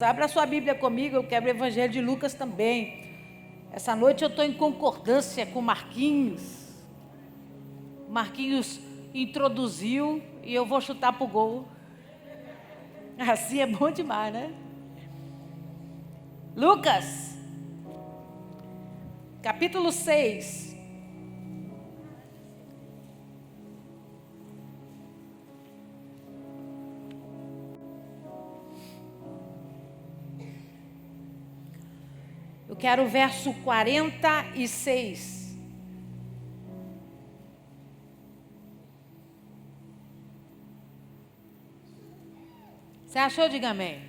Abra a sua Bíblia comigo, eu quero o Evangelho de Lucas também. Essa noite eu estou em concordância com Marquinhos. Marquinhos introduziu e eu vou chutar para o gol. Assim é bom demais, né? Lucas, capítulo 6. Eu quero o verso 46. Você achou? Diga amém.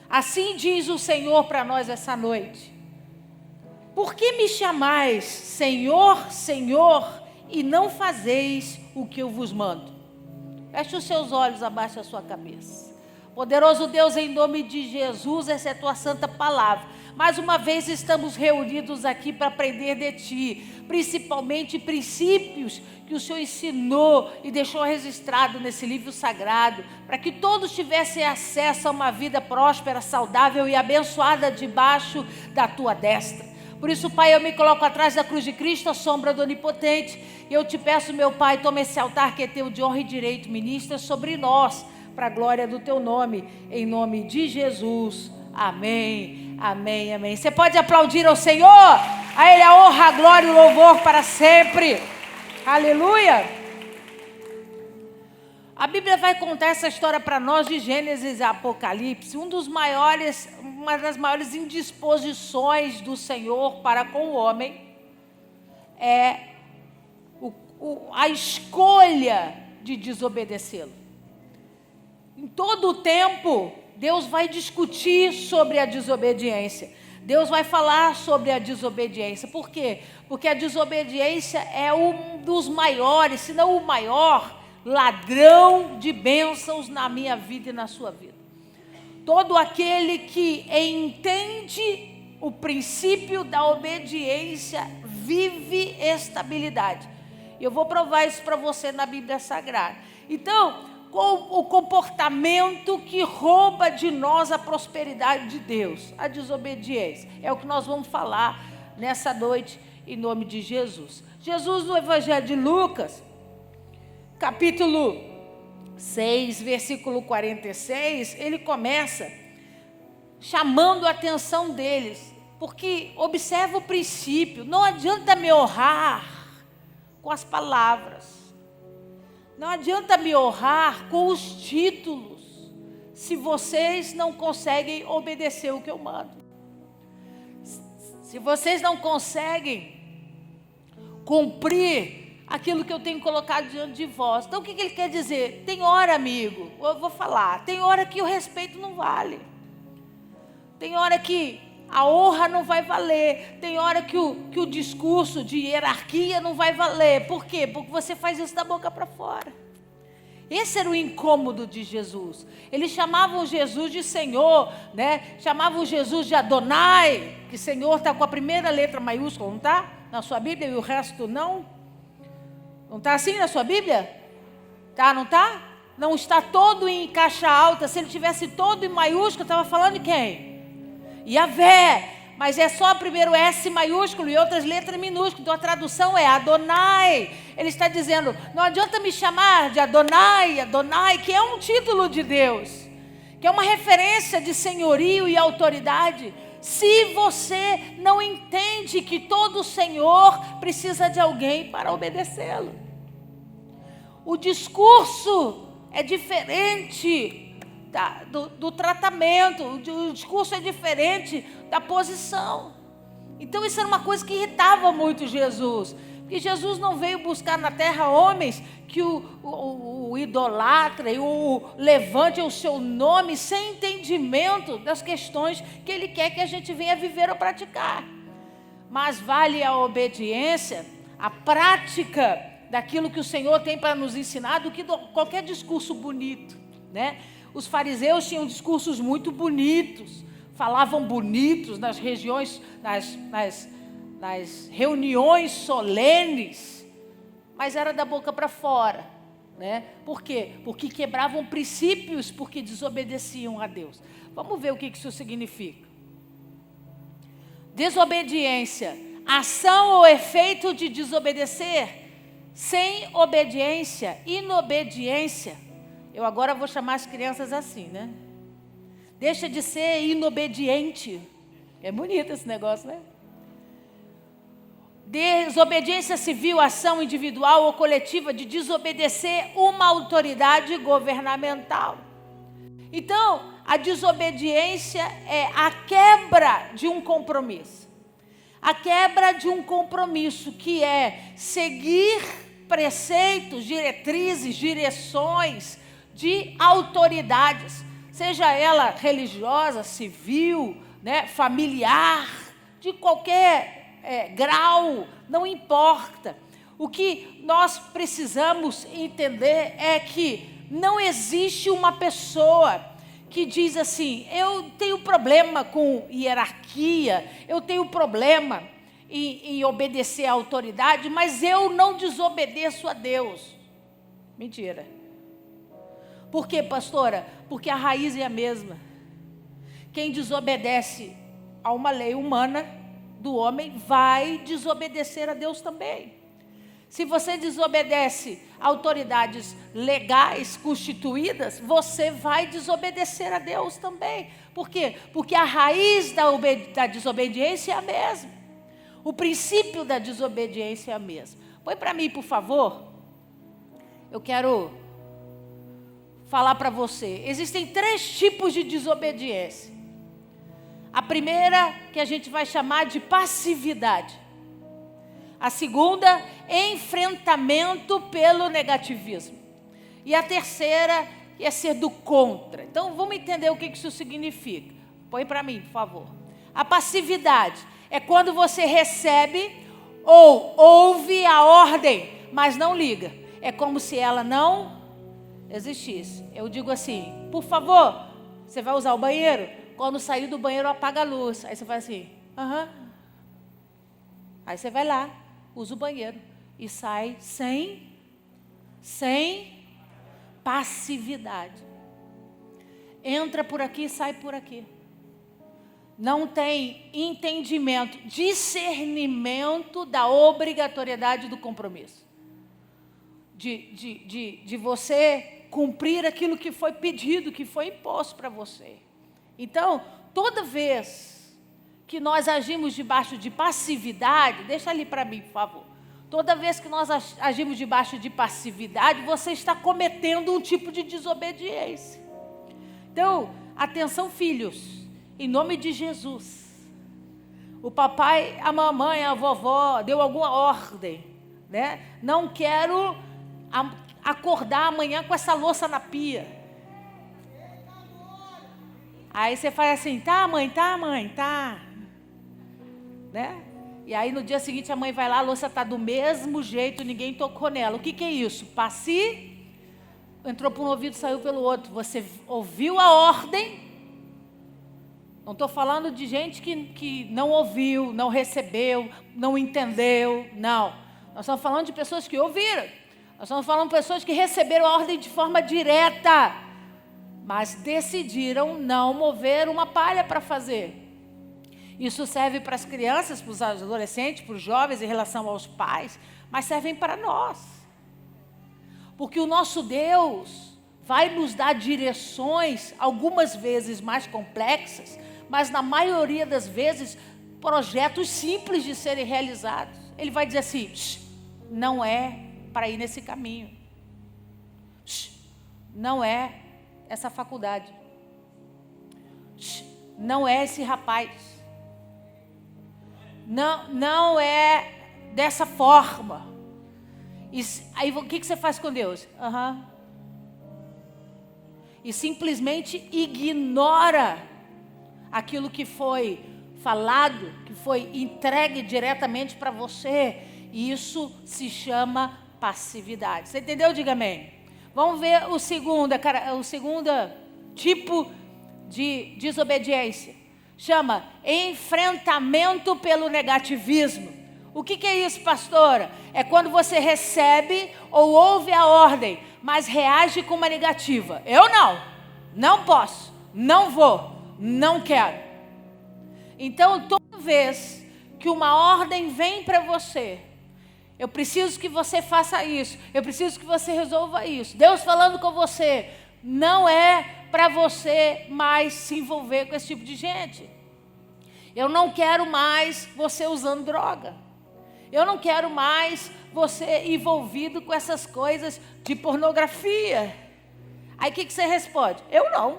Assim diz o Senhor para nós essa noite: por que me chamais Senhor, Senhor, e não fazeis o que eu vos mando? Feche os seus olhos, abaixe a sua cabeça. Poderoso Deus, em nome de Jesus, essa é a tua santa palavra. Mais uma vez estamos reunidos aqui para aprender de Ti, principalmente princípios que o Senhor ensinou e deixou registrado nesse livro sagrado, para que todos tivessem acesso a uma vida próspera, saudável e abençoada debaixo da Tua destra. Por isso, Pai, eu me coloco atrás da cruz de Cristo, a sombra do Onipotente, e eu te peço, meu Pai, toma esse altar que é Teu de honra e direito, ministra sobre nós, para a glória do Teu nome, em nome de Jesus. Amém, amém, amém. Você pode aplaudir ao Senhor? A Ele a honra, a glória e o louvor para sempre. Aleluia. A Bíblia vai contar essa história para nós de Gênesis e Apocalipse, uma das maiores indisposições do Senhor para com o homem é a escolha de desobedecê-lo. Em todo o tempo, Deus vai discutir sobre a desobediência. Deus vai falar sobre a desobediência. Por quê? Porque a desobediência é um dos maiores, se não o maior, ladrão de bênçãos na minha vida e na sua vida. Todo aquele que entende o princípio da obediência vive estabilidade. Eu vou provar isso para você na Bíblia Sagrada. Então, com o comportamento que rouba de nós a prosperidade de Deus, a desobediência. É o que nós vamos falar nessa noite, em nome de Jesus. Jesus, no Evangelho de Lucas, capítulo 6, versículo 46, ele começa chamando a atenção deles, porque observa o princípio, não adianta me honrar com as palavras. Não adianta me honrar com os títulos, se vocês não conseguem obedecer o que eu mando. Se vocês não conseguem cumprir aquilo que eu tenho colocado diante de vós. Então o que ele quer dizer? Tem hora, amigo, eu vou falar, tem hora que o respeito não vale. Tem hora que a honra não vai valer. Tem hora que o discurso de hierarquia não vai valer. Por quê? Porque você faz isso da boca para fora. Esse era o incômodo de Jesus. Eles chamavam Jesus de Senhor, né? Chamavam Jesus de Adonai, que Senhor está com a primeira letra maiúscula, não está? Na sua Bíblia e o resto não? Não está assim na sua Bíblia? Tá, não está? Não está todo em caixa alta. Se ele tivesse todo em maiúsculo, estava falando de quem? Yahvé, mas é só primeiro S maiúsculo e outras letras minúsculas, então a tradução é Adonai. Ele está dizendo, não adianta me chamar de Adonai, Adonai, que é um título de Deus, que é uma referência de senhorio e autoridade, se você não entende que todo Senhor precisa de alguém para obedecê-lo. O discurso é diferente do tratamento, o discurso é diferente da posição. Então isso era uma coisa que irritava muito Jesus, porque Jesus não veio buscar na terra homens que o idolatra e o levante o seu nome sem entendimento das questões que ele quer que a gente venha viver ou praticar. Mas vale a obediência, a prática daquilo que o Senhor tem para nos ensinar, do que qualquer discurso bonito, né? Os fariseus tinham discursos muito bonitos, falavam bonitos nas regiões, nas reuniões solenes, mas era da boca para fora, né? Por quê? Porque quebravam princípios, porque desobedeciam a Deus. Vamos ver o que isso significa. Desobediência, ação ou efeito de desobedecer. Sem obediência, inobediência. Eu agora vou chamar as crianças assim, né? Deixa de ser inobediente. É bonito esse negócio, né? Desobediência civil, ação individual ou coletiva de desobedecer uma autoridade governamental. Então, a desobediência é a quebra de um compromisso. A quebra de um compromisso que é seguir preceitos, diretrizes, direções de autoridades, seja ela religiosa, civil, né, familiar, de qualquer grau, não importa. O que nós precisamos entender é que não existe uma pessoa que diz assim: eu tenho problema com hierarquia, eu tenho problema em obedecer à autoridade, mas eu não desobedeço a Deus. Mentira. Por quê, pastora? Porque a raiz é a mesma. Quem desobedece a uma lei humana do homem vai desobedecer a Deus também. Se você desobedece a autoridades legais constituídas, você vai desobedecer a Deus também. Por quê? Porque a raiz da desobediência é a mesma. O princípio da desobediência é a mesma. Põe para mim, por favor. Eu quero falar para você. Existem 3 tipos de desobediência. A primeira, que a gente vai chamar de passividade. A segunda, enfrentamento pelo negativismo. E a terceira, é ser do contra. Então, vamos entender o que isso significa. Põe para mim, por favor. A passividade é quando você recebe ou ouve a ordem, mas não liga. É como se ela não existisse. Eu digo assim: por favor, você vai usar o banheiro? Quando sair do banheiro, apaga a luz. Aí você faz assim: aham. Aí você vai lá, usa o banheiro e sai sem passividade. Entra por aqui, sai por aqui. Não tem entendimento, discernimento da obrigatoriedade do compromisso. De você cumprir aquilo que foi pedido, que foi imposto para você. Então, toda vez que nós agimos debaixo de passividade, deixa ali para mim, por favor. Toda vez que nós agimos debaixo de passividade, você está cometendo um tipo de desobediência. Então, atenção, filhos, em nome de Jesus. O papai, a mamãe, a vovó deu alguma ordem, né? Não quero acordar amanhã com essa louça na pia. Aí você faz assim: tá mãe, tá. Né? E aí no dia seguinte a mãe vai lá, a louça está do mesmo jeito, ninguém tocou nela. O que é isso? Entrou por um ouvido, saiu pelo outro. Você ouviu a ordem. Não estou falando de gente que não ouviu, não recebeu, não entendeu. Não. Nós estamos falando de pessoas que ouviram. Nós estamos falando de pessoas que receberam a ordem de forma direta, mas decidiram não mover uma palha para fazer. Isso serve para as crianças, para os adolescentes, para os jovens em relação aos pais, mas servem para nós. Porque o nosso Deus vai nos dar direções, algumas vezes mais complexas, mas na maioria das vezes, projetos simples de serem realizados. Ele vai dizer assim: não é para ir nesse caminho. Não é essa faculdade. Não é esse rapaz. Não é dessa forma. Aí o que você faz com Deus? E simplesmente ignora aquilo que foi falado, que foi entregue diretamente para você. E isso se chama passividade. Você entendeu? Diga amém. Vamos ver o segundo tipo de desobediência. Chama enfrentamento pelo negativismo. O que é isso, pastora? É quando você recebe ou ouve a ordem, mas reage com uma negativa. Eu não posso, não vou, não quero. Então, toda vez que uma ordem vem para você, eu preciso que você faça isso, eu preciso que você resolva isso. Deus falando com você, não é para você mais se envolver com esse tipo de gente. Eu não quero mais você usando droga. Eu não quero mais você envolvido com essas coisas de pornografia. Aí o que você responde? Eu não.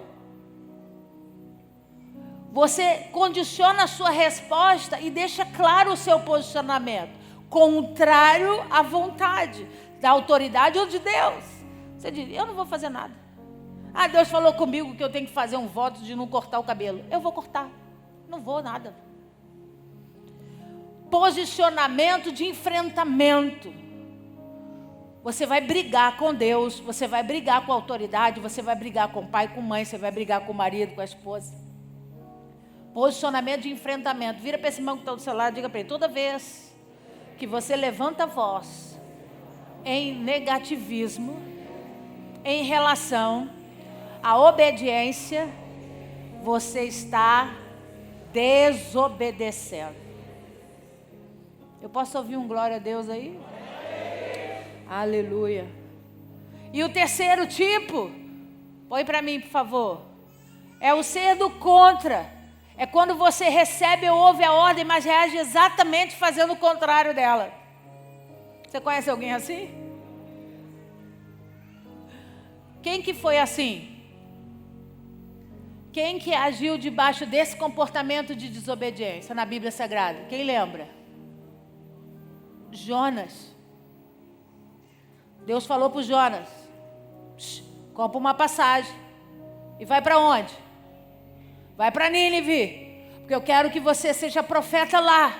Você condiciona a sua resposta e deixa claro o seu posicionamento, contrário à vontade da autoridade ou de Deus. Você diz, eu não vou fazer nada. Ah, Deus falou comigo que eu tenho que fazer um voto de não cortar o cabelo. Eu vou cortar. Não vou nada. Posicionamento de enfrentamento. Você vai brigar com Deus, você vai brigar com a autoridade, você vai brigar com o pai, com a mãe, você vai brigar com o marido, com a esposa. Posicionamento de enfrentamento. Vira para esse irmão que está do seu lado e diga para ele, toda vez que você levanta a voz em negativismo, em relação à obediência, você está desobedecendo. Eu posso ouvir um glória a Deus aí? Aleluia. E o terceiro tipo, põe para mim, por favor, é o ser do contra. É quando você recebe ou ouve a ordem, mas reage exatamente fazendo o contrário dela. Você conhece alguém assim? Quem que foi assim? Quem que agiu debaixo desse comportamento de desobediência na Bíblia Sagrada? Quem lembra? Jonas. Deus falou para o Jonas, compra uma passagem e vai para onde? Vai para Nínive, porque eu quero que você seja profeta lá.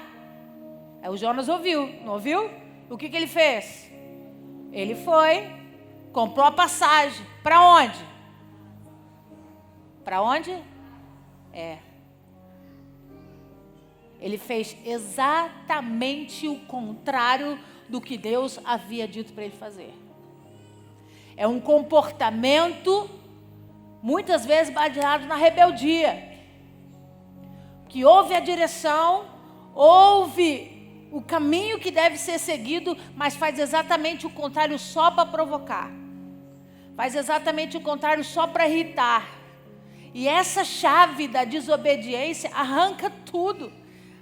Aí o Jonas ouviu, não ouviu? O que ele fez? Ele foi, comprou a passagem. Para onde? Para onde? Ele fez exatamente o contrário do que Deus havia dito para ele fazer. É um comportamento, muitas vezes baseado na rebeldia. Que ouve a direção, ouve o caminho que deve ser seguido, mas faz exatamente o contrário só para provocar. Faz exatamente o contrário só para irritar. E essa chave da desobediência arranca tudo.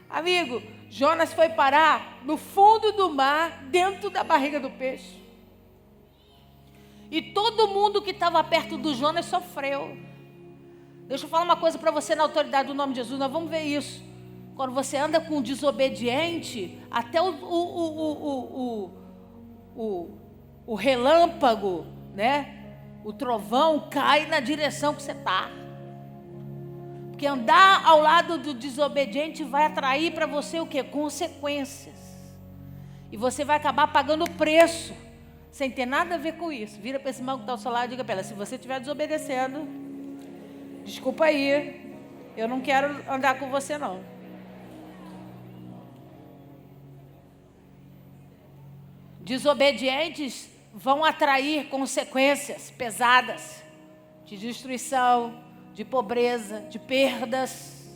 Amigo, Jonas foi parar no fundo do mar, dentro da barriga do peixe. E todo mundo que estava perto do Jonas sofreu. Deixa eu falar uma coisa para você na autoridade do nome de Jesus, nós vamos ver isso. Quando você anda com um desobediente, até o relâmpago, né? O trovão cai na direção que você está. Porque andar ao lado do desobediente vai atrair para você o quê? Consequências. E você vai acabar pagando o preço, sem ter nada a ver com isso. Vira para esse irmão que está ao seu lado e diga para ela, se você estiver desobedecendo, desculpa aí, eu não quero andar com você não. Desobedientes vão atrair consequências pesadas, de destruição, de pobreza, de perdas.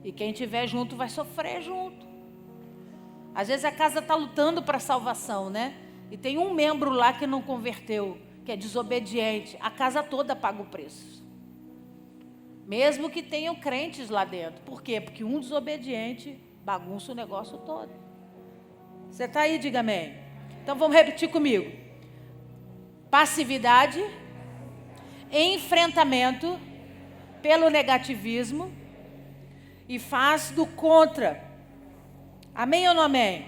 E quem estiver junto vai sofrer junto. Às vezes a casa está lutando para a salvação, né? E tem um membro lá que não converteu, que é desobediente. A casa toda paga o preço. Mesmo que tenham crentes lá dentro. Por quê? Porque um desobediente bagunça o negócio todo. Você está aí, diga amém. Então vamos repetir comigo. Passividade, enfrentamento pelo negativismo e faz do contra. Amém ou não amém?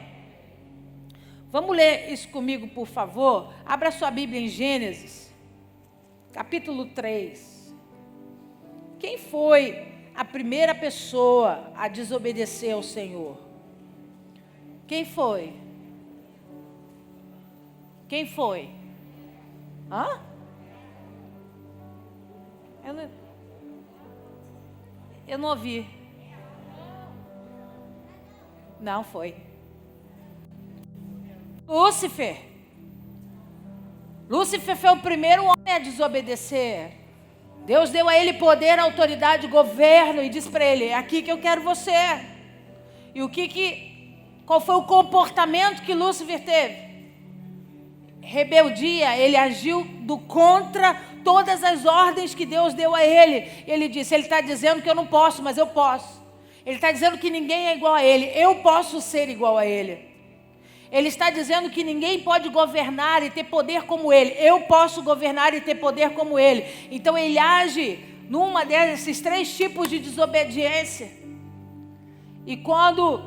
Vamos ler isso comigo, por favor. Abra sua Bíblia em Gênesis, capítulo 3. Quem foi a primeira pessoa a desobedecer ao Senhor? Quem foi? Quem foi? Hã? Eu não ouvi. Não foi. Lúcifer. Lúcifer foi o primeiro homem a desobedecer. Deus deu a ele poder, autoridade, governo e disse para ele: é aqui que eu quero você. E qual foi o comportamento que Lúcifer teve? Rebeldia. Ele agiu contra todas as ordens que Deus deu a ele. Ele disse: ele está dizendo que eu não posso, mas eu posso. Ele está dizendo que ninguém é igual a ele, eu posso ser igual a ele. Ele está dizendo que ninguém pode governar e ter poder como ele, eu posso governar e ter poder como ele. Então ele age numa desses 3 tipos de desobediência. E quando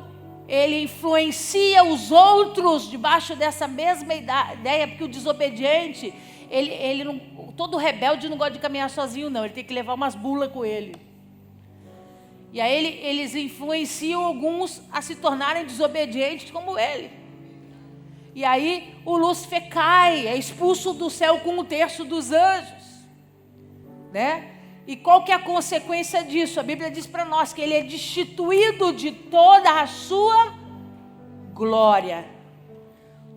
ele influencia os outros debaixo dessa mesma ideia, porque o desobediente, ele não, todo rebelde não gosta de caminhar sozinho não, ele tem que levar umas bulas com ele. E aí eles influenciam alguns a se tornarem desobedientes como ele. E aí o Lúcifer cai, é expulso do céu com 1/3 dos anjos, né? E qual que é a consequência disso? A Bíblia diz para nós que ele é destituído de toda a sua glória.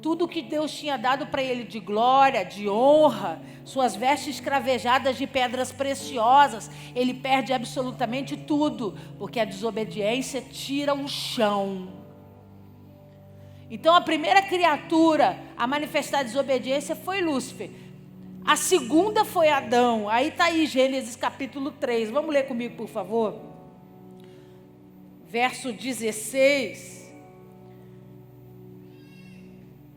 Tudo que Deus tinha dado para ele de glória, de honra, suas vestes cravejadas de pedras preciosas, ele perde absolutamente tudo, porque a desobediência tira o chão. Então a primeira criatura a manifestar desobediência foi Lúcifer. A segunda foi Adão. Aí está aí Gênesis capítulo 3. Vamos ler comigo, por favor. Verso 16.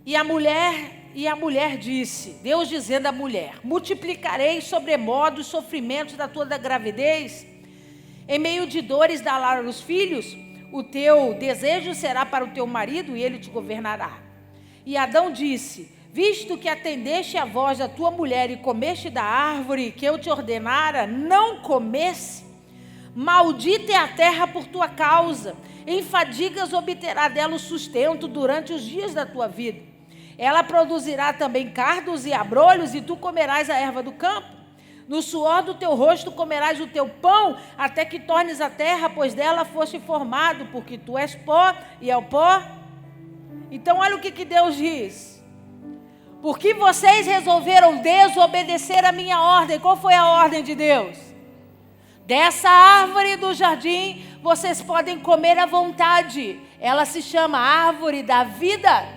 E a mulher disse, Deus dizendo à mulher: multiplicarei sobremodo os sofrimentos da tua gravidez, em meio de dores dará os filhos, o teu desejo será para o teu marido e ele te governará. E Adão disse: visto que atendeste a voz da tua mulher e comeste da árvore que eu te ordenara, não comesse, maldita é a terra por tua causa, em fadigas obterá dela o sustento durante os dias da tua vida. Ela produzirá também cardos e abrolhos, e tu comerás a erva do campo. No suor do teu rosto comerás o teu pão, até que tornes a terra, pois dela foste formado, porque tu és pó, e é o pó. Então olha o que Deus diz. Porque vocês resolveram desobedecer a minha ordem. Qual foi a ordem de Deus? Dessa árvore do jardim, vocês podem comer à vontade. Ela se chama árvore da vida.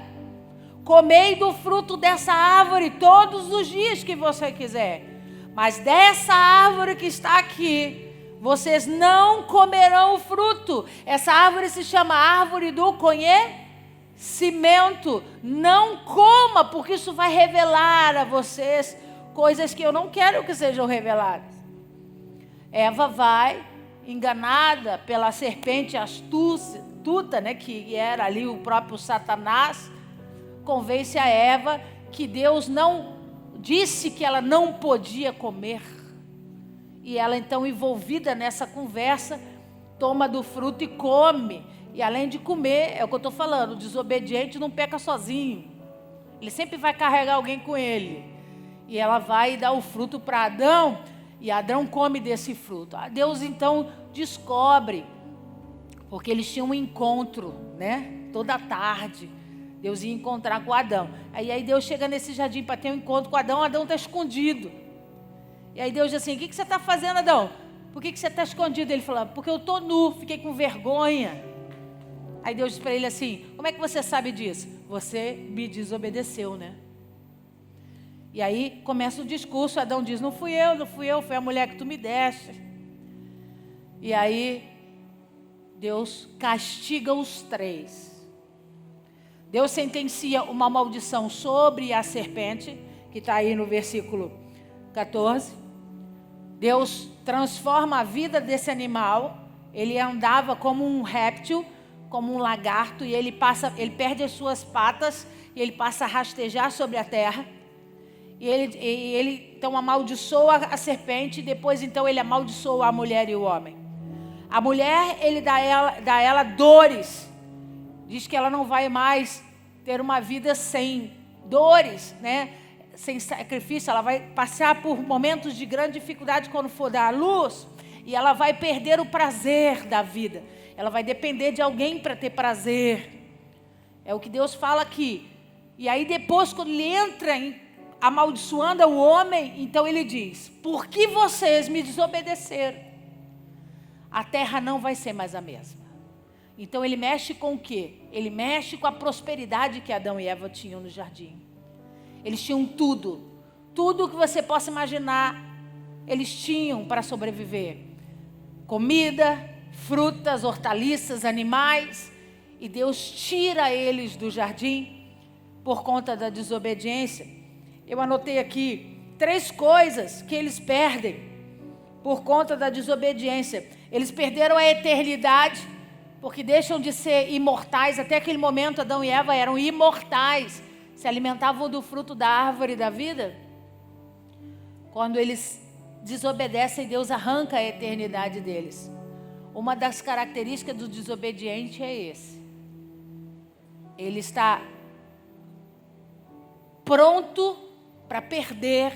Comei do fruto dessa árvore todos os dias que você quiser. Mas dessa árvore que está aqui, vocês não comerão o fruto. Essa árvore se chama árvore do conhecimento. Não coma, porque isso vai revelar a vocês coisas que eu não quero que sejam reveladas. Eva vai, enganada pela serpente astuta, né, que era ali o próprio Satanás, convence a Eva que Deus não disse que ela não podia comer. E ela então, envolvida nessa conversa, toma do fruto e come. E além de comer, é o que eu estou falando, o desobediente não peca sozinho. Ele sempre vai carregar alguém com ele. E ela vai dar o fruto para Adão, e Adão come desse fruto. Deus então descobre, porque eles tinham um encontro, né? Toda tarde. Deus ia encontrar com Adão. Aí Deus chega nesse jardim para ter um encontro com Adão. Adão está escondido. E aí Deus diz assim: o que você está fazendo, Adão? Por que você está escondido? Ele falou: porque eu estou nu, fiquei com vergonha. Aí Deus diz para ele assim: como é que você sabe disso? Você me desobedeceu, né? E aí começa o discurso. Adão diz: não fui eu, foi a mulher que tu me deste. E aí Deus castiga os 3. Deus sentencia uma maldição sobre a serpente, que está aí no versículo 14. Deus transforma a vida desse animal. Ele andava como um réptil, como um lagarto, e ele perde as suas patas, e ele passa a rastejar sobre a terra. E ele então amaldiçoa a serpente, e depois então ele amaldiçoa a mulher e o homem. A mulher, ele dá ela dores. Diz que ela não vai mais ter uma vida sem dores, né? Sem sacrifício. Ela vai passar por momentos de grande dificuldade quando for dar à luz. E ela vai perder o prazer da vida. Ela vai depender de alguém para ter prazer. É o que Deus fala aqui. E aí depois, quando ele entra amaldiçoando o homem, então ele diz: por que vocês me desobedeceram? A terra não vai ser mais a mesma. Então ele mexe com o quê? Ele mexe com a prosperidade que Adão e Eva tinham no jardim. Eles tinham tudo. Tudo que você possa imaginar, eles tinham para sobreviver. Comida, frutas, hortaliças, animais. E Deus tira eles do jardim por conta da desobediência. Eu anotei aqui 3 coisas que eles perdem por conta da desobediência. Eles perderam a eternidade, porque deixam de ser imortais. Até aquele momento, Adão e Eva eram imortais. Se alimentavam do fruto da árvore da vida. Quando eles desobedecem, Deus arranca a eternidade deles. Uma das características do desobediente é esse. Ele está pronto para perder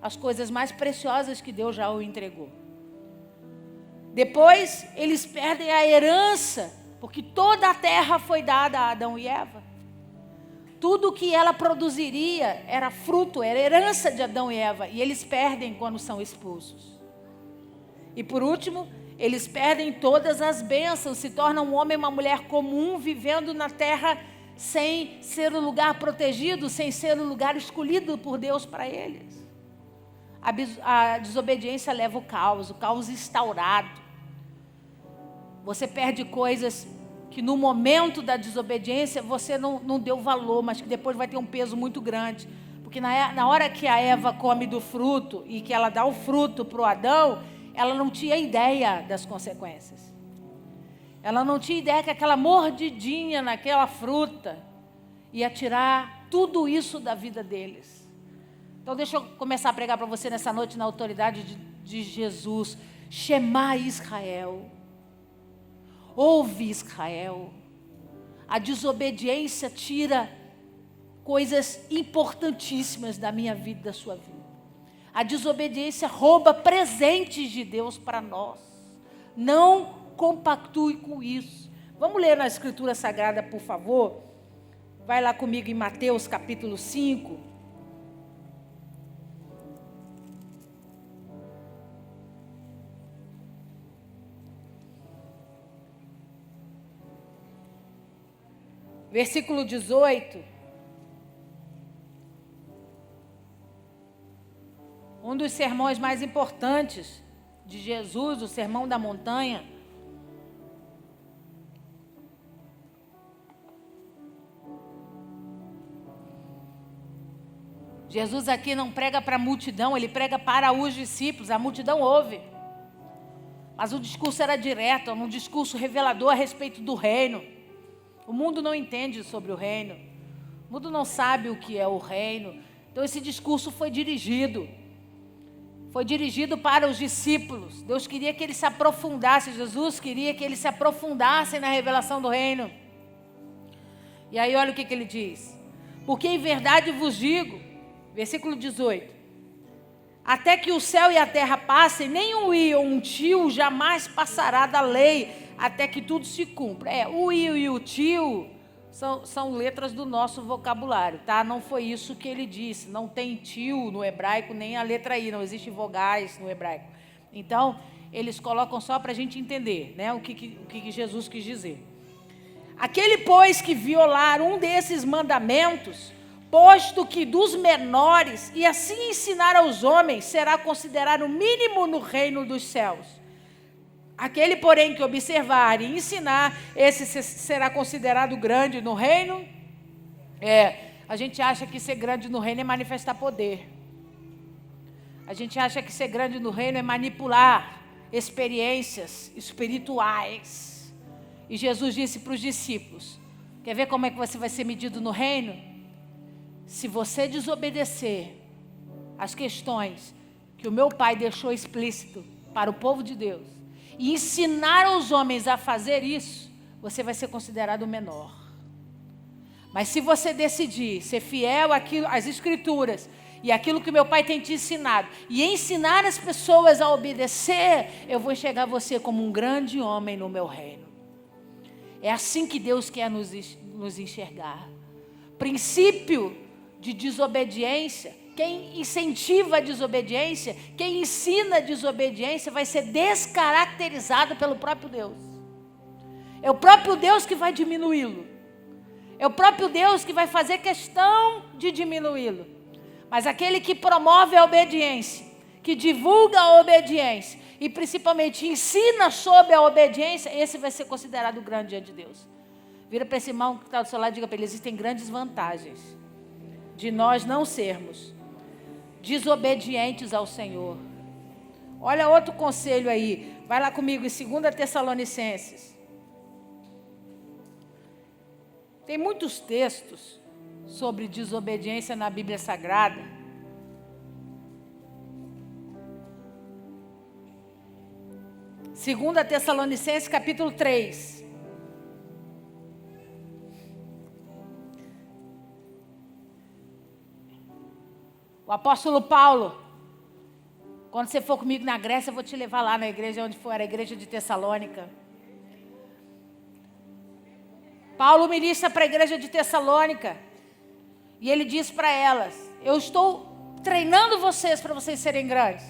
as coisas mais preciosas que Deus já o entregou. Depois, eles perdem a herança, porque toda a terra foi dada a Adão e Eva. Tudo que ela produziria era fruto, era herança de Adão e Eva. E eles perdem quando são expulsos. E por último, eles perdem todas as bênçãos, se tornam um homem e uma mulher comum, vivendo na terra sem ser o lugar protegido, sem ser o lugar escolhido por Deus para eles. A desobediência leva o caos instaurado. Você perde coisas que no momento da desobediência você não deu valor, mas que depois vai ter um peso muito grande. Porque na hora que a Eva come do fruto e que ela dá o fruto para o Adão, ela não tinha ideia das consequências. Ela não tinha ideia que aquela mordidinha naquela fruta ia tirar tudo isso da vida deles. Então deixa eu começar a pregar para você nessa noite na autoridade de Jesus. Shema Israel. Ouve Israel. A desobediência tira coisas importantíssimas da minha vida e da sua vida. A desobediência rouba presentes de Deus para nós. Não compactue com isso. Vamos ler na Escritura Sagrada, por favor. Vai lá comigo em Mateus capítulo 5. Versículo 18. Um dos sermões mais importantes de Jesus, o Sermão da Montanha. Jesus aqui não prega para a multidão, ele prega para os discípulos. A multidão ouve. Mas o discurso era direto, um discurso revelador a respeito do reino. O mundo não entende sobre o reino. O mundo não sabe o que é o reino. Então esse discurso foi dirigido. Foi dirigido para os discípulos. Deus queria que eles se aprofundassem. Jesus queria que eles se aprofundassem na revelação do reino. E aí olha o que ele diz. Porque em verdade vos digo, versículo 18. Até que o céu e a terra passem, nem um i ou um tio jamais passará da lei, até que tudo se cumpra. O i e o tio são letras do nosso vocabulário, tá? Não foi isso que ele disse. Não tem tio no hebraico, nem a letra i, não existe vogais no hebraico. Então, eles colocam só para a gente entender, né, o que Jesus quis dizer. Aquele, pois, que violar um desses mandamentos, posto que dos menores, e assim ensinar aos homens, será considerado o mínimo no reino dos céus. Aquele, porém, que observar e ensinar, esse será considerado grande no reino. A gente acha que ser grande no reino é manifestar poder. A gente acha que ser grande no reino é manipular experiências espirituais. E Jesus disse para os discípulos, quer ver como é que você vai ser medido no reino? Se você desobedecer as questões que o meu Pai deixou explícito para o povo de Deus, e ensinar os homens a fazer isso, você vai ser considerado menor. Mas se você decidir ser fiel às Escrituras e aquilo que meu pai tem te ensinado, e ensinar as pessoas a obedecer, eu vou enxergar você como um grande homem no meu reino. É assim que Deus quer nos enxergar. Princípio de desobediência, quem incentiva a desobediência, quem ensina a desobediência, vai ser descaracterizado pelo próprio Deus. É o próprio Deus que vai diminuí-lo. É o próprio Deus que vai fazer questão de diminuí-lo. Mas aquele que promove a obediência, que divulga a obediência e principalmente ensina sobre a obediência, esse vai ser considerado grande diante de Deus. Vira para esse irmão que está do seu lado e diga para ele: existem grandes vantagens de nós não sermos desobedientes ao Senhor. Olha outro conselho aí. Vai lá comigo em 2 Tessalonicenses. Tem muitos textos sobre desobediência na Bíblia Sagrada. Segunda Tessalonicenses, capítulo 3. O apóstolo Paulo, quando você for comigo na Grécia, eu vou te levar lá na igreja onde for, era a igreja de Tessalônica. Paulo ministra para a igreja de Tessalônica e ele diz para elas: eu estou treinando vocês para vocês serem grandes.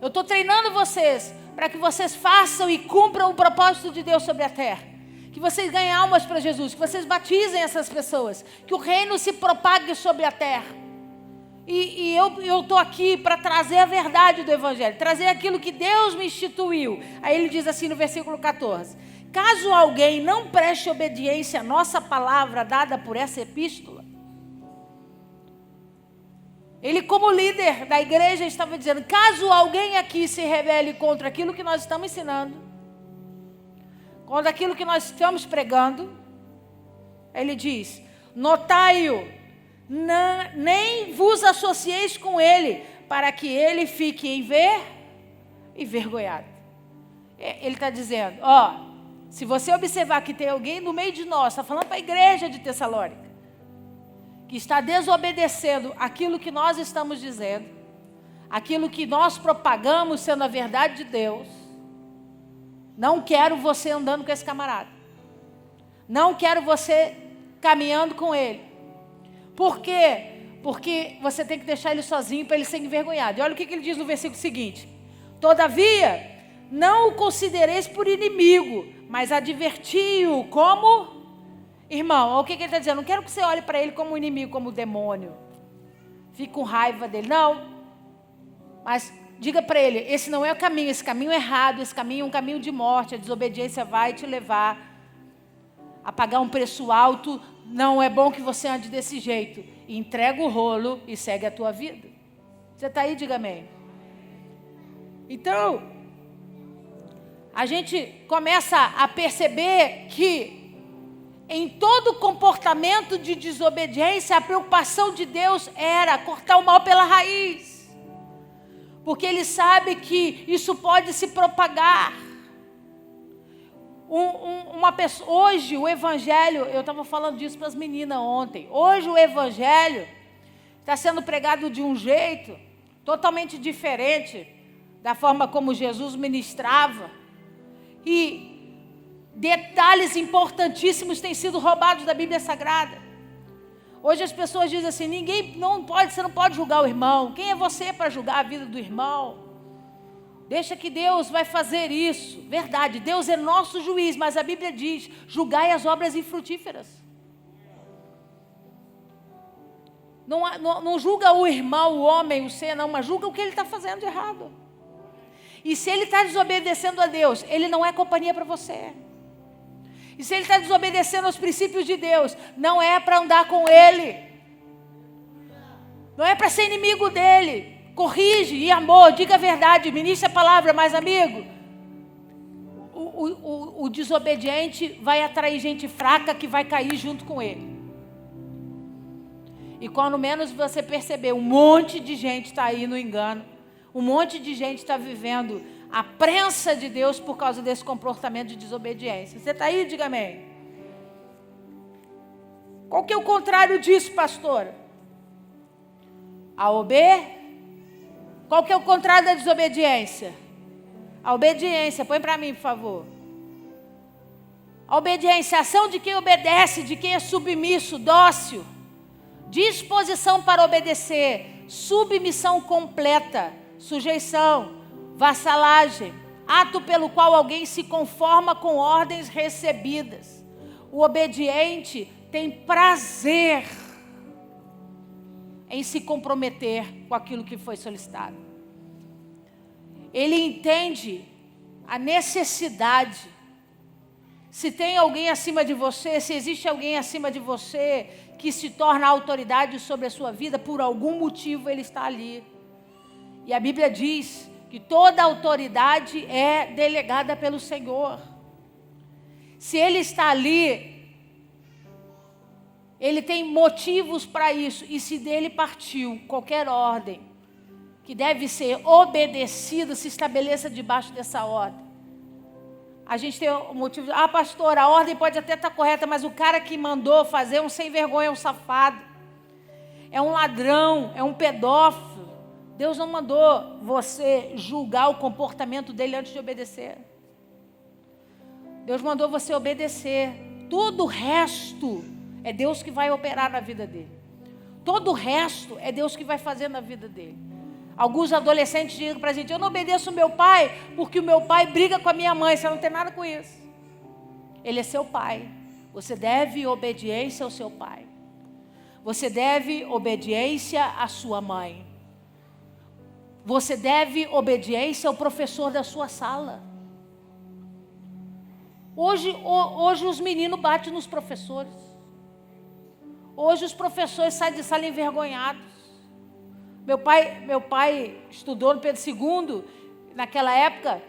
Eu estou treinando vocês para que vocês façam e cumpram o propósito de Deus sobre a terra. Que vocês ganhem almas para Jesus, que vocês batizem essas pessoas, que o reino se propague sobre a terra. E eu estou aqui para trazer a verdade do Evangelho, trazer aquilo que Deus me instituiu. Aí ele diz assim no versículo 14: caso alguém não preste obediência à nossa palavra dada por essa epístola, ele, como líder da igreja, estava dizendo: caso alguém aqui se rebele contra aquilo que nós estamos ensinando, contra aquilo que nós estamos pregando, ele diz: notai-o, nem vos associeis com ele, para que ele fique envergonhado. Ele está dizendo: se você observar que tem alguém no meio de nós, está falando para a igreja de Tessalônica, que está desobedecendo aquilo que nós estamos dizendo, aquilo que nós propagamos sendo a verdade de Deus, não quero você andando com esse camarada. Não quero você caminhando com ele. Por quê? Porque você tem que deixar ele sozinho para ele ser envergonhado. E olha o que ele diz no versículo seguinte: todavia, não o considereis por inimigo, mas adverti-o como irmão. Olha o que ele está dizendo: não quero que você olhe para ele como inimigo, como demônio. Fique com raiva dele. Não. Mas diga para ele: esse não é o caminho, esse caminho é errado, esse caminho é um caminho de morte. A desobediência vai te levar a pagar um preço alto. Não é bom que você ande desse jeito. Entrega o rolo e segue a tua vida. Você está aí? Diga amém. Então, a gente começa a perceber que em todo comportamento de desobediência, a preocupação de Deus era cortar o mal pela raiz. Porque Ele sabe que isso pode se propagar. Hoje o Evangelho, eu estava falando disso para as meninas ontem. Hoje o Evangelho está sendo pregado de um jeito totalmente diferente da forma como Jesus ministrava. E detalhes importantíssimos têm sido roubados da Bíblia Sagrada. Hoje as pessoas dizem assim: você não pode julgar o irmão. Quem é você para julgar a vida do irmão? Deixa que Deus vai fazer isso. Verdade, Deus é nosso juiz, mas a Bíblia diz: julgai as obras infrutíferas. Não julga o irmão, o homem, o ser, não, mas julga o que ele está fazendo de errado. E se ele está desobedecendo a Deus, ele não é companhia para você. E se ele está desobedecendo aos princípios de Deus, não é para andar com ele. Não é para ser inimigo dele. Corrige em amor, diga a verdade, ministre a palavra, mas amigo, o desobediente vai atrair gente fraca que vai cair junto com ele. E quando menos você perceber, um monte de gente está aí no engano, um monte de gente está vivendo a prensa de Deus por causa desse comportamento de desobediência. Você está aí? Diga amém. Qual que é o contrário disso, pastora? Qual que é o contrário da desobediência? A obediência. Põe para mim, por favor. A obediência, a ação de quem obedece, de quem é submisso, dócil. Disposição para obedecer. Submissão completa. Sujeição. Vassalagem. Ato pelo qual alguém se conforma com ordens recebidas. O obediente tem prazer em se comprometer com aquilo que foi solicitado. Ele entende a necessidade. Se tem alguém acima de você, se existe alguém acima de você que se torna autoridade sobre a sua vida, por algum motivo ele está ali. E a Bíblia diz que toda autoridade é delegada pelo Senhor. Se ele está ali, ele tem motivos para isso. E se dele partiu qualquer ordem que deve ser obedecida, se estabeleça debaixo dessa ordem. A gente tem o motivo de, pastor, a ordem pode até estar correta, mas o cara que mandou fazer é um sem vergonha, é um safado, é um ladrão, é um pedófilo. Deus não mandou você julgar o comportamento dele antes de obedecer. Deus mandou você obedecer. Todo o resto é Deus que vai operar na vida dele. Todo o resto é Deus que vai fazer na vida dele. Alguns adolescentes dizem para a gente, eu não obedeço o meu pai, porque o meu pai briga com a minha mãe. Você não tem nada com isso. Ele é seu pai. Você deve obediência ao seu pai. Você deve obediência à sua mãe. Você deve obediência ao professor da sua sala. Hoje os meninos batem nos professores. Hoje os professores saem de sala envergonhados. Meu pai estudou no Pedro II. Naquela época,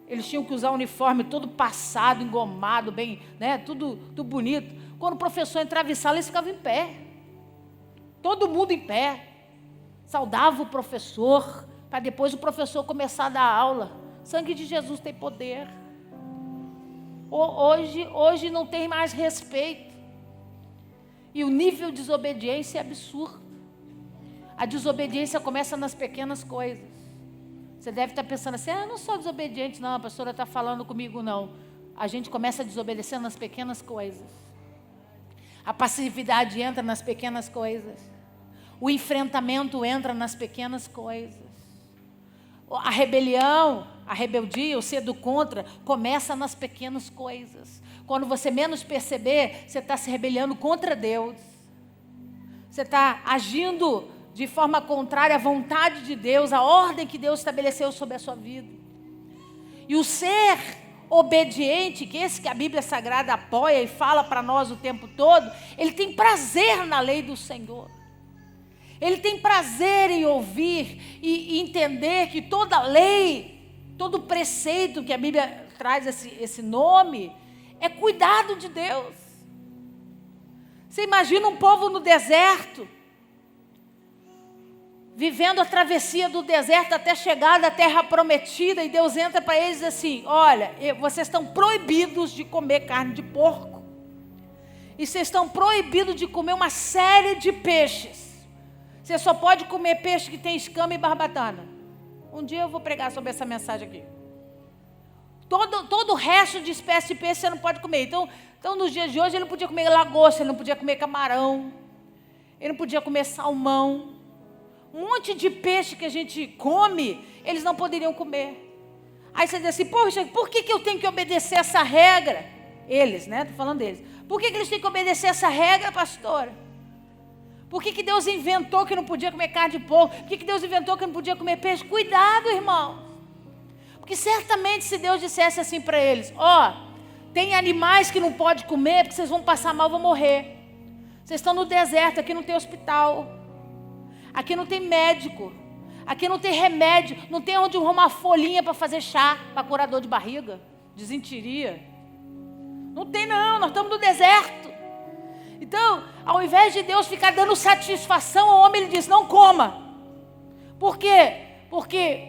eles tinham que usar um uniforme todo passado, engomado, bem, né, tudo bonito. Quando o professor entrava em sala, eles ficavam em pé. Todo mundo em pé. Saudava o professor, para depois o professor começar a dar aula. Sangue de Jesus tem poder. Hoje não tem mais respeito. E o nível de desobediência é absurdo. A desobediência começa nas pequenas coisas. Você deve estar pensando assim, eu não sou desobediente, não, a pastora está falando comigo, não. A gente começa a desobedecer nas pequenas coisas. A passividade entra nas pequenas coisas. O enfrentamento entra nas pequenas coisas. A rebelião, a rebeldia, o ser do contra, começa nas pequenas coisas. Quando você menos perceber, você está se rebelando contra Deus. Você está agindo de forma contrária à vontade de Deus, à ordem que Deus estabeleceu sobre a sua vida. E o ser obediente, que esse que a Bíblia Sagrada apoia e fala para nós o tempo todo, ele tem prazer na lei do Senhor. Ele tem prazer em ouvir e entender que toda lei, todo preceito que a Bíblia traz esse nome, é cuidado de Deus. Você imagina um povo no deserto, vivendo a travessia do deserto até chegar à terra prometida, e Deus entra para eles assim, olha, vocês estão proibidos de comer carne de porco, e vocês estão proibidos de comer uma série de peixes. Você só pode comer peixe que tem escama e barbatana. Um dia eu vou pregar sobre essa mensagem aqui. Todo o resto de espécie de peixe você não pode comer. Então, nos dias de hoje, ele não podia comer lagosta, ele não podia comer camarão, ele não podia comer salmão. Um monte de peixe que a gente come, eles não poderiam comer. Aí você diz assim, poxa, por que eu tenho que obedecer essa regra? Eles, né? Estou falando deles. Por que eles têm que obedecer essa regra, pastora? Por que Deus inventou que não podia comer carne de porco? Por que Deus inventou que não podia comer peixe? Cuidado, irmão. Porque certamente se Deus dissesse assim para eles, tem animais que não pode comer porque vocês vão passar mal, vão morrer. Vocês estão no deserto, aqui não tem hospital. Aqui não tem médico. Aqui não tem remédio. Não tem onde arrumar uma folhinha para fazer chá, para curar dor de barriga, desinteria. Não tem não, nós estamos no deserto. Então, ao invés de Deus ficar dando satisfação ao homem, ele diz, não coma. Por quê? Porque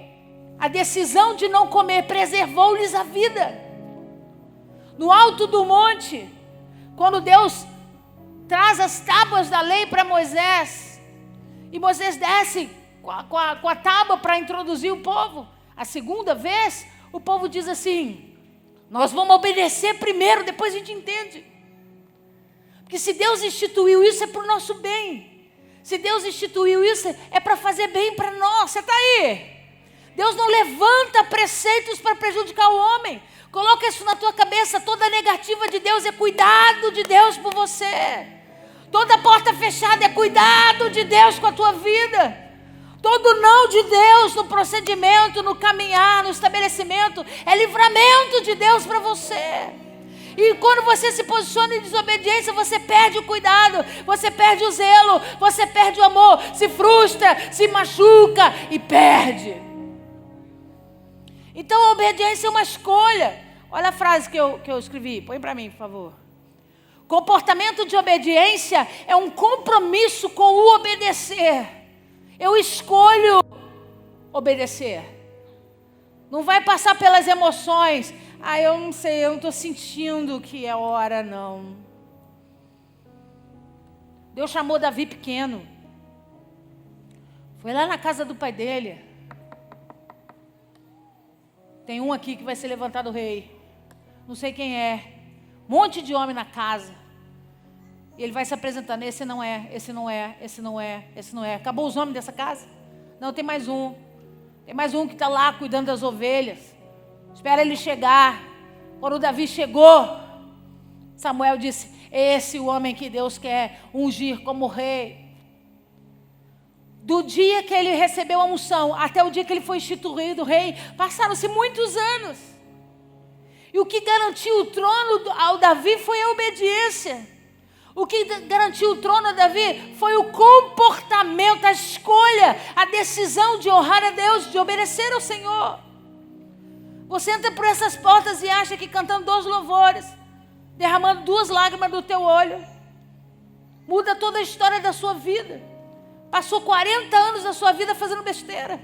a decisão de não comer preservou-lhes a vida. No alto do monte, quando Deus traz as tábuas da lei para Moisés, E Moisés desce com a tábua para introduzir o povo. A segunda vez, o povo diz assim: nós vamos obedecer primeiro, depois a gente entende. Porque se Deus instituiu isso, é para o nosso bem. Se Deus instituiu isso, é para fazer bem para nós. Você está aí? Deus não levanta preceitos para prejudicar o homem. Coloca isso na tua cabeça. Toda negativa de Deus é cuidado de Deus por você. Toda porta fechada é cuidado de Deus com a tua vida. Todo não de Deus no procedimento, no caminhar, no estabelecimento, é livramento de Deus para você. E quando você se posiciona em desobediência, você perde o cuidado, você perde o zelo, você perde o amor, se frustra, se machuca e perde. Então a obediência é uma escolha. Olha a frase que eu escrevi, põe para mim, por favor. Comportamento de obediência é um compromisso com o obedecer. Eu escolho obedecer. Não vai passar pelas emoções. Eu não sei, eu não estou sentindo que é hora, não. Deus chamou Davi pequeno. Foi lá na casa do pai dele. Tem um aqui que vai ser levantado rei. Não sei quem é. Um monte de homem na casa. E ele vai se apresentando. Esse não é, esse não é, esse não é, esse não é. Acabou os homens dessa casa? Não, tem mais um. Tem mais um que está lá cuidando das ovelhas. Espera ele chegar. Quando o Davi chegou, Samuel disse: esse é o homem que Deus quer ungir como rei. Do dia que ele recebeu a unção até o dia que ele foi instituído rei, passaram-se muitos anos. E o que garantiu o trono ao Davi foi a obediência. O que garantiu o trono a Davi foi o comportamento, a escolha, a decisão de honrar a Deus, de obedecer ao Senhor. Você entra por essas portas e acha que cantando 2 louvores, derramando 2 lágrimas do teu olho, muda toda a história da sua vida. Passou 40 anos da sua vida fazendo besteira.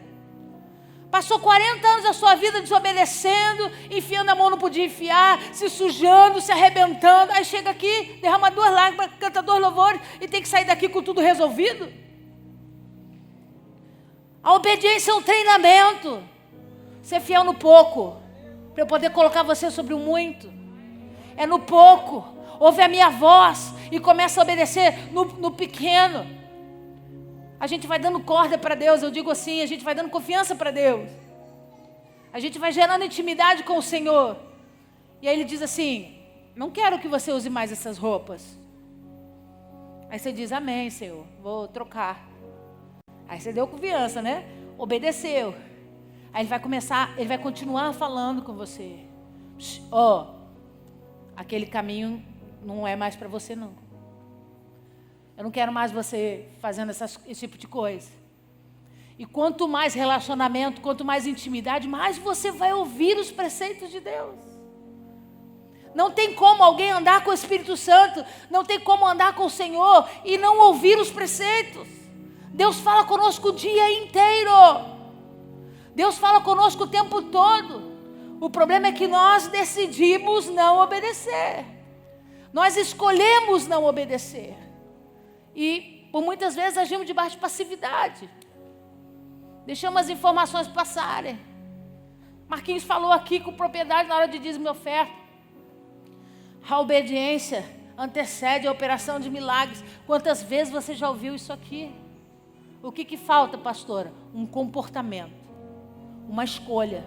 Passou 40 anos da sua vida desobedecendo, enfiando a mão não podia enfiar, se sujando, se arrebentando. Aí chega aqui, derrama 2 lágrimas, canta 2 louvores e tem que sair daqui com tudo resolvido. A obediência é um treinamento. Ser fiel no pouco, para eu poder colocar você sobre o muito. É no pouco. Ouve a minha voz e começa a obedecer no pequeno. A gente vai dando corda para Deus, eu digo assim, a gente vai dando confiança para Deus. A gente vai gerando intimidade com o Senhor. E aí Ele diz assim: não quero que você use mais essas roupas. Aí você diz: amém, Senhor, vou trocar. Aí você deu confiança, né? Obedeceu. Aí Ele vai continuar falando com você. Aquele caminho não é mais para você não. Eu não quero mais você fazendo esse tipo de coisa. E quanto mais relacionamento, quanto mais intimidade, mais você vai ouvir os preceitos de Deus. Não tem como alguém andar com o Espírito Santo, não tem como andar com o Senhor e não ouvir os preceitos. Deus fala conosco o dia inteiro. Deus fala conosco o tempo todo. O problema é que nós decidimos não obedecer. Nós escolhemos não obedecer. E por muitas vezes agimos debaixo de passividade. Deixamos as informações passarem. Marquinhos falou aqui com propriedade na hora de dízimo e oferta. A obediência antecede a operação de milagres. Quantas vezes você já ouviu isso aqui? O que falta, pastora? Um comportamento, uma escolha,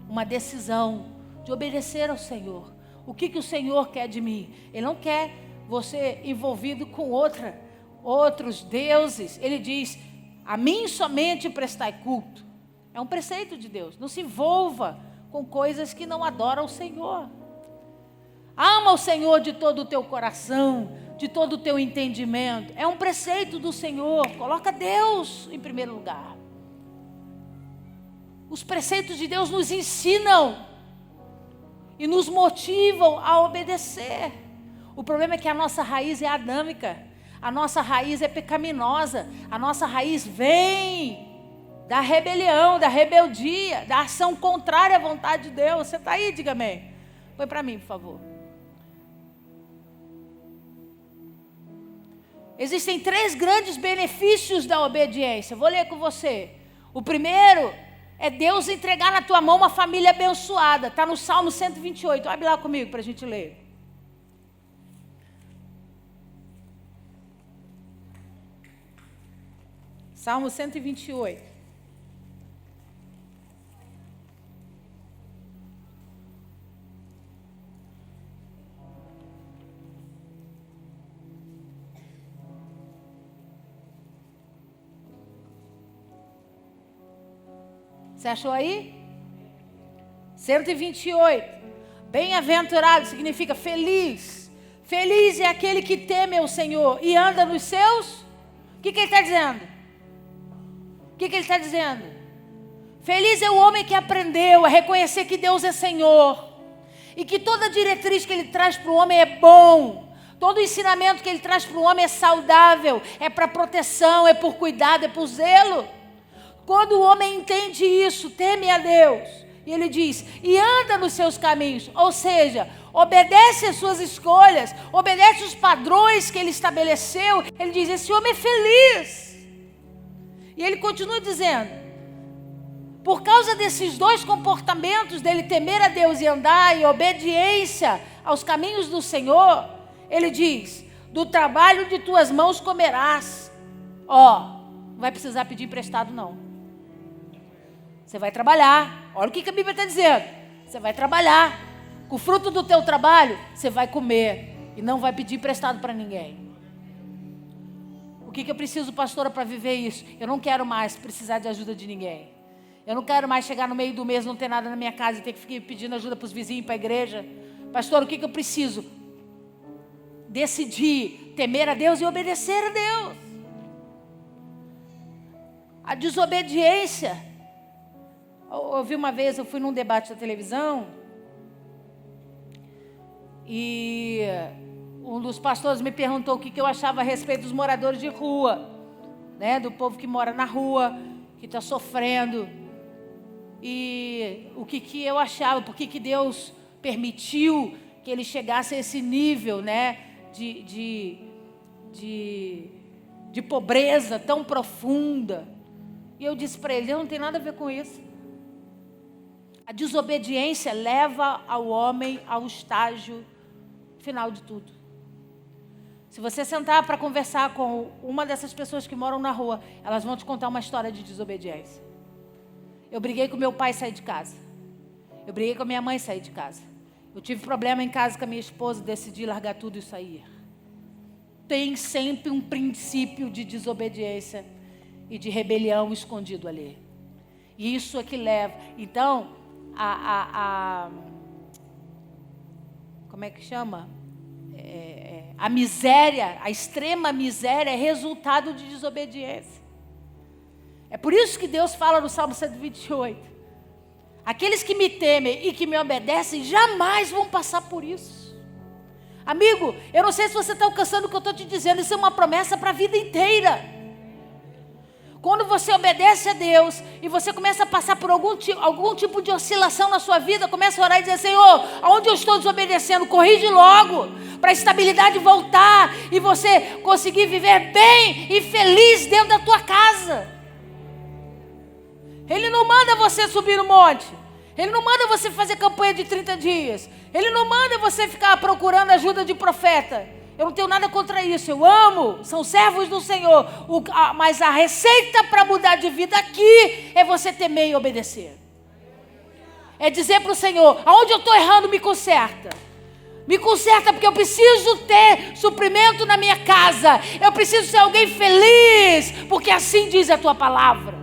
uma decisão de obedecer ao Senhor. O que o Senhor quer de mim? Ele não quer você envolvido com outros deuses. Ele diz: a mim somente prestai culto. É um preceito de Deus. Não se envolva com coisas que não adoram o Senhor. Ama o Senhor de todo o teu coração, de todo o teu entendimento. É um preceito do Senhor. Coloca Deus em primeiro lugar. Os preceitos de Deus nos ensinam e nos motivam a obedecer. O problema é que a nossa raiz é adâmica. A nossa raiz é pecaminosa. A nossa raiz vem da rebelião, da rebeldia, da ação contrária à vontade de Deus. Você está aí? Diga amém. Põe para mim, por favor. Existem 3 grandes benefícios da obediência. Vou ler com você. O primeiro é Deus entregar na tua mão uma família abençoada. Está no Salmo 128. Abre lá comigo para a gente ler. Salmo 128. Você achou aí? 128. Bem-aventurado significa feliz. Feliz é aquele que teme o Senhor e anda nos seus... O que ele está dizendo? O que ele está dizendo? Feliz é o homem que aprendeu a reconhecer que Deus é Senhor. E que toda diretriz que Ele traz para o homem é bom. Todo ensinamento que Ele traz para o homem é saudável. É para proteção, é por cuidado, é por zelo. Quando o homem entende isso, teme a Deus, e ele diz, e anda nos seus caminhos, ou seja, obedece às suas escolhas, obedece os padrões que ele estabeleceu, ele diz, esse homem é feliz. E ele continua dizendo, por causa desses 2 comportamentos, dele temer a Deus e andar em obediência aos caminhos do Senhor, ele diz, do trabalho de tuas mãos comerás. Não vai precisar pedir emprestado não. Você vai trabalhar. Olha o que a Bíblia está dizendo. Você vai trabalhar. Com o fruto do teu trabalho, você vai comer. E não vai pedir emprestado para ninguém. O que eu preciso, pastora, para viver isso? Eu não quero mais precisar de ajuda de ninguém. Eu não quero mais chegar no meio do mês, não ter nada na minha casa e ter que ficar pedindo ajuda para os vizinhos, para a igreja. Pastor, o que eu preciso? Decidir temer a Deus e obedecer a Deus. A desobediência... Eu vi uma vez, eu fui num debate da televisão e um dos pastores me perguntou o que eu achava a respeito dos moradores de rua, né? Do povo que mora na rua, que está sofrendo. E o que eu achava, por que Deus permitiu que ele chegasse a esse nível, né? De pobreza tão profunda. E eu disse para ele, Deus não tem nada a ver com isso. A desobediência leva ao homem ao estágio final de tudo. Se você sentar para conversar com uma dessas pessoas que moram na rua, elas vão te contar uma história de desobediência. Eu briguei com meu pai e saí de casa. Eu briguei com a minha mãe e saí de casa. Eu tive problema em casa com a minha esposa, decidi largar tudo e sair. Tem sempre um princípio de desobediência e de rebelião escondido ali. E isso é que leva. Então, como é que chama? A miséria, a extrema miséria é resultado de desobediência. É por isso que Deus fala no Salmo 128. Aqueles que me temem e que me obedecem jamais vão passar por isso. Amigo, eu não sei se você está alcançando o que eu estou te dizendo. Isso é uma promessa para a vida inteira. Quando você obedece a Deus e você começa a passar por algum tipo de oscilação na sua vida, começa a orar e dizer, Senhor, aonde eu estou desobedecendo, corrige logo, para a estabilidade voltar e você conseguir viver bem e feliz dentro da tua casa. Ele não manda você subir no monte, Ele não manda você fazer campanha de 30 dias, Ele não manda você ficar procurando ajuda de profeta. Eu não tenho nada contra isso, eu amo, são servos do Senhor, mas a receita para mudar de vida aqui é você temer e obedecer. É dizer para o Senhor, aonde eu estou errando, me conserta. Me conserta porque eu preciso ter suprimento na minha casa, eu preciso ser alguém feliz, porque assim diz a tua palavra.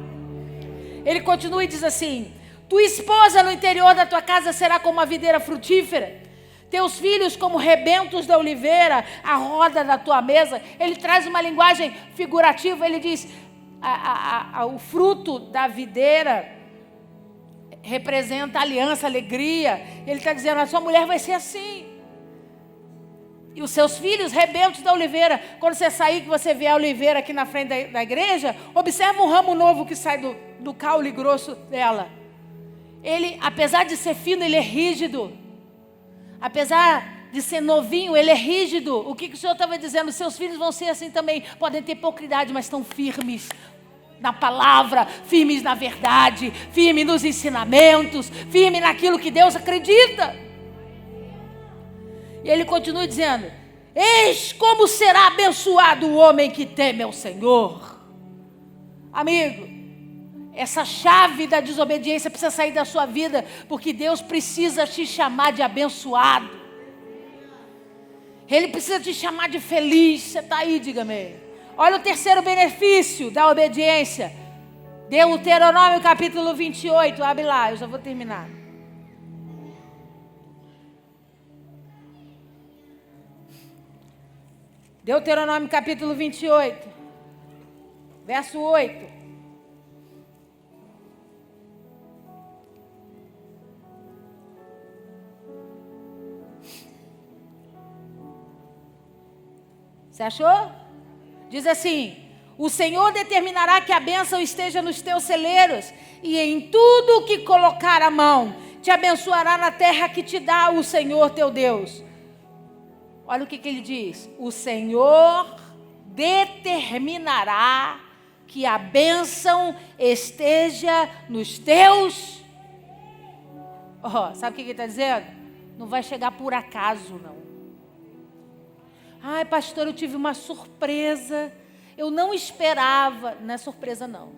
Ele continua e diz assim, tua esposa no interior da tua casa será como uma videira frutífera, teus filhos como rebentos da oliveira, a roda da tua mesa. Ele traz uma linguagem figurativa, ele diz, o fruto da videira representa aliança, alegria. Ele está dizendo, a sua mulher vai ser assim. E os seus filhos, rebentos da oliveira. Quando você sair, que você vê a oliveira aqui na frente da igreja, observa um ramo novo que sai do caule grosso dela. Ele, apesar de ser fino, ele é rígido. Apesar de ser novinho, ele é rígido. O que o Senhor estava dizendo? Seus filhos vão ser assim também. Podem ter pouca idade, mas estão firmes na palavra, firmes na verdade, firmes nos ensinamentos, firmes naquilo que Deus acredita. E ele continua dizendo: eis como será abençoado o homem que teme ao Senhor. Amigo, essa chave da desobediência precisa sair da sua vida, porque Deus precisa te chamar de abençoado. Ele precisa te chamar de feliz. Você está aí, diga-me. Olha o terceiro benefício da obediência. Deuteronômio capítulo 28. Abre lá, eu já vou terminar. Deuteronômio capítulo 28, verso 8. Você achou? Diz assim: o Senhor determinará que a bênção esteja nos teus celeiros, e em tudo o que colocar a mão, te abençoará na terra que te dá o Senhor teu Deus. Olha o que ele diz: o Senhor determinará que a bênção esteja nos teus. Sabe o que ele está dizendo? Não vai chegar por acaso, não. Ai, pastor, eu tive uma surpresa. Eu não esperava. Não é surpresa, não.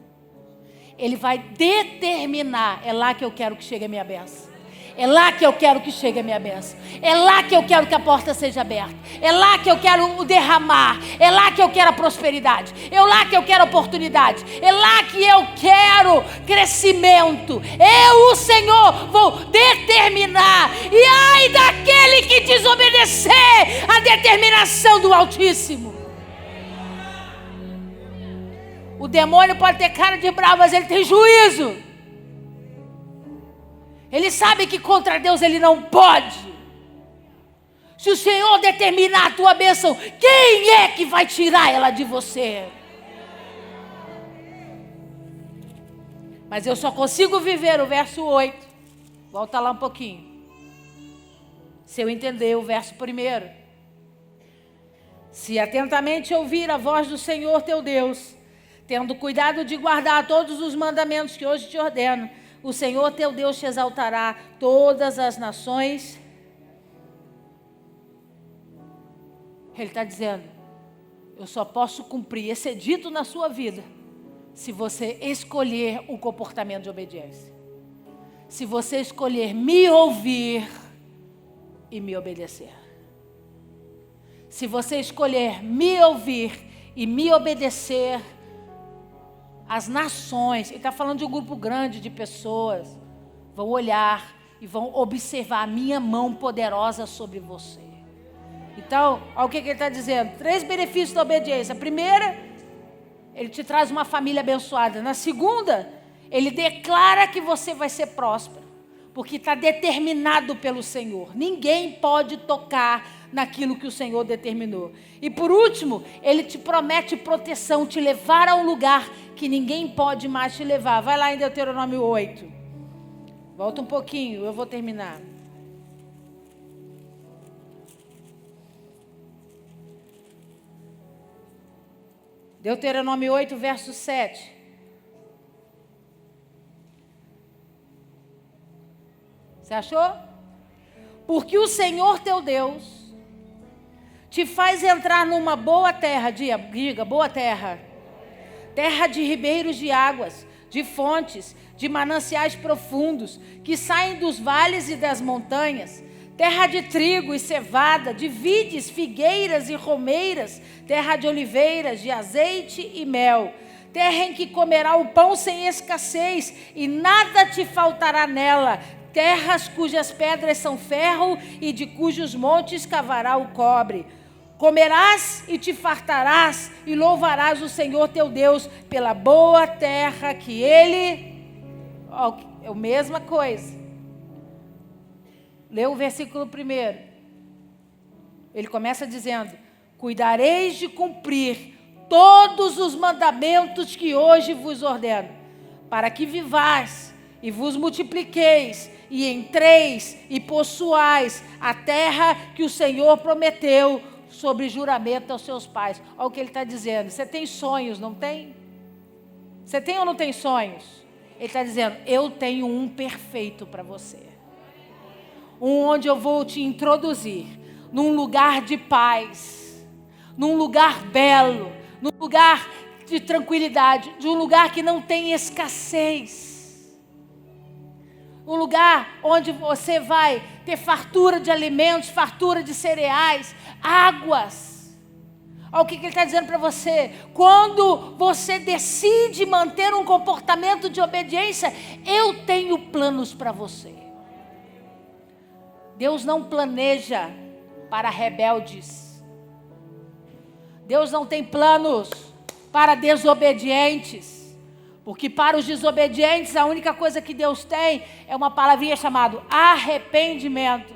Ele vai determinar. É lá que eu quero que chegue a minha bênção. É lá que eu quero que chegue a minha bênção. É lá que eu quero que a porta seja aberta. É lá que eu quero o derramar. É lá que eu quero a prosperidade. É lá que eu quero a oportunidade. É lá que eu quero crescimento. Eu, o Senhor, vou determinar. E ai daquele que desobedecer a determinação do Altíssimo. O demônio pode ter cara de bravo, mas ele tem juízo. Ele sabe que contra Deus ele não pode. Se o Senhor determinar a tua bênção, quem é que vai tirar ela de você? Mas eu só consigo viver o verso 8. Volta lá um pouquinho. Se eu entender o verso 1. Se atentamente ouvir a voz do Senhor teu Deus, tendo cuidado de guardar todos os mandamentos que hoje te ordeno, o Senhor teu Deus te exaltará todas as nações. Ele está dizendo: eu só posso cumprir esse edito na sua vida se você escolher o comportamento de obediência. Se você escolher me ouvir e me obedecer. Se você escolher me ouvir e me obedecer, as nações, ele está falando de um grupo grande de pessoas, vão olhar e vão observar a minha mão poderosa sobre você. Então, olha o que ele está dizendo. 3 benefícios da obediência. A primeira, ele te traz uma família abençoada. Na segunda, ele declara que você vai ser próspero, porque está determinado pelo Senhor. Ninguém pode tocar naquilo que o Senhor determinou. E por último, ele te promete proteção, te levar a um lugar que ninguém pode mais te levar. Vai lá em Deuteronômio 8. Volta um pouquinho, eu vou terminar. Deuteronômio 8, verso 7. Você achou? Porque o Senhor teu Deus te faz entrar numa boa terra, diga, boa terra. Terra de ribeiros de águas, de fontes, de mananciais profundos, que saem dos vales e das montanhas. Terra de trigo e cevada, de vides, figueiras e romeiras. Terra de oliveiras, de azeite e mel. Terra em que comerá o pão sem escassez, e nada te faltará nela. Terras cujas pedras são ferro, e de cujos montes cavará o cobre. Comerás e te fartarás, e louvarás o Senhor teu Deus pela boa terra que Ele... É a mesma coisa. Lê o versículo 1. Ele começa dizendo: cuidareis de cumprir todos os mandamentos que hoje vos ordeno, para que vivais e vos multipliqueis, e entreis e possuais a terra que o Senhor prometeu sobre juramento aos seus pais. Olha o que ele está dizendo. Você tem sonhos, não tem? Você tem ou não tem sonhos? Ele está dizendo, eu tenho um perfeito para você. Onde eu vou te introduzir num lugar de paz, num lugar belo, num lugar de tranquilidade, de um lugar que não tem escassez. Um lugar onde você vai ter fartura de alimentos, fartura de cereais, águas. Olha o que ele está dizendo para você. Quando você decide manter um comportamento de obediência, eu tenho planos para você. Deus não planeja para rebeldes. Deus não tem planos para desobedientes. Porque para os desobedientes, a única coisa que Deus tem é uma palavrinha chamada arrependimento.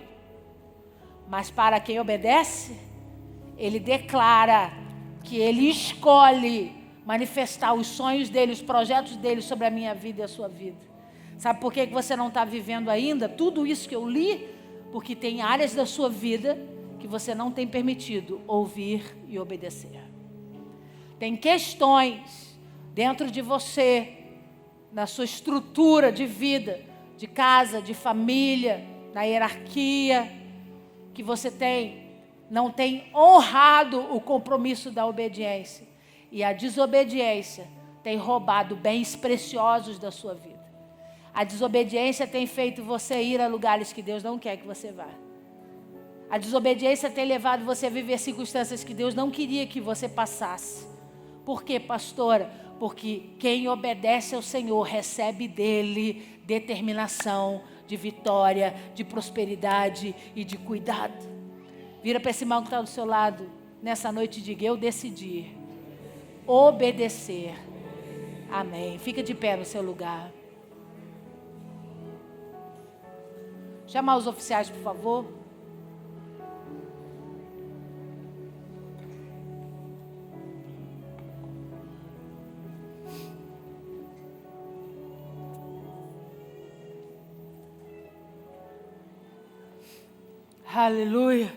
Mas para quem obedece, Ele declara que Ele escolhe manifestar os sonhos dEle, os projetos dEle sobre a minha vida e a sua vida. Sabe por que você não está vivendo ainda tudo isso que eu li? Porque tem áreas da sua vida que você não tem permitido ouvir e obedecer. Tem questões dentro de você, na sua estrutura de vida, de casa, de família, na hierarquia, que você não tem honrado o compromisso da obediência. E a desobediência tem roubado bens preciosos da sua vida. A desobediência tem feito você ir a lugares que Deus não quer que você vá. A desobediência tem levado você a viver circunstâncias que Deus não queria que você passasse. Por quê, pastora? Porque quem obedece ao Senhor recebe dele determinação de vitória, de prosperidade e de cuidado. Vira para esse irmão que está do seu lado nessa noite e diga, eu decidi obedecer. Amém. Fica de pé no seu lugar. Chamar os oficiais, por favor. Aleluia.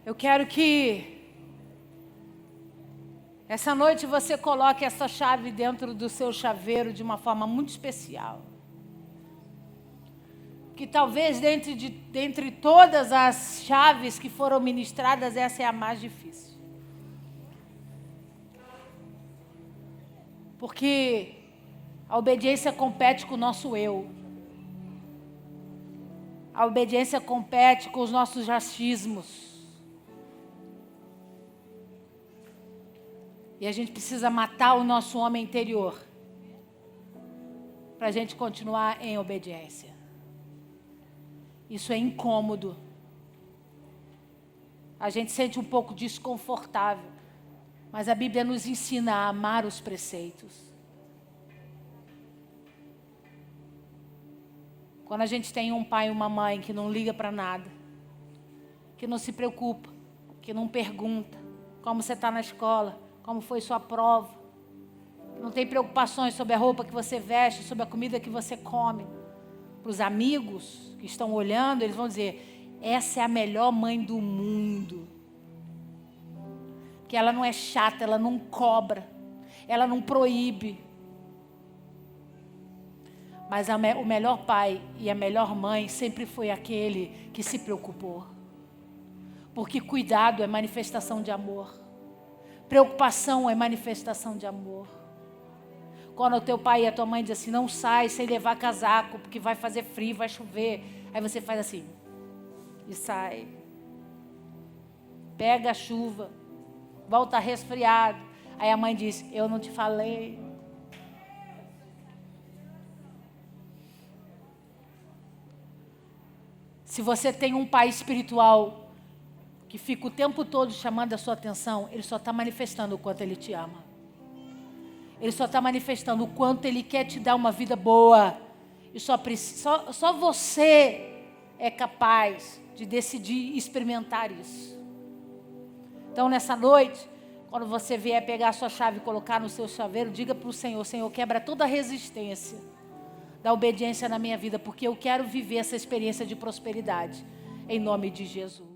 Eu quero que essa noite você coloque essa chave dentro do seu chaveiro de uma forma muito especial. Que talvez dentre todas as chaves que foram ministradas, essa é a mais difícil. Porque a obediência compete com o nosso eu. A obediência compete com os nossos achismos. E a gente precisa matar o nosso homem interior para a gente continuar em obediência. Isso é incômodo. A gente sente um pouco desconfortável. Mas a Bíblia nos ensina a amar os preceitos. Quando a gente tem um pai e uma mãe que não liga para nada, que não se preocupa, que não pergunta como você está na escola, como foi sua prova, não tem preocupações sobre a roupa que você veste, sobre a comida que você come. Para os amigos que estão olhando, eles vão dizer, essa é a melhor mãe do mundo. Que ela não é chata, ela não cobra, ela não proíbe. Mas o melhor pai e a melhor mãe sempre foi aquele que se preocupou. Porque cuidado é manifestação de amor. Preocupação é manifestação de amor. Quando o teu pai e a tua mãe dizem assim, não sai sem levar casaco, porque vai fazer frio, vai chover. Aí você faz assim, e sai. Pega a chuva, volta resfriado. Aí a mãe diz, eu não te falei. Se você tem um pai espiritual que fica o tempo todo chamando a sua atenção, ele só está manifestando o quanto ele te ama. Ele só está manifestando o quanto ele quer te dar uma vida boa. E só você é capaz de decidir experimentar isso. Então, nessa noite, Quando você vier pegar a sua chave e colocar no seu chaveiro, diga para o Senhor: Senhor, quebra toda a resistência da obediência na minha vida, porque eu quero viver essa experiência de prosperidade. Em nome de Jesus.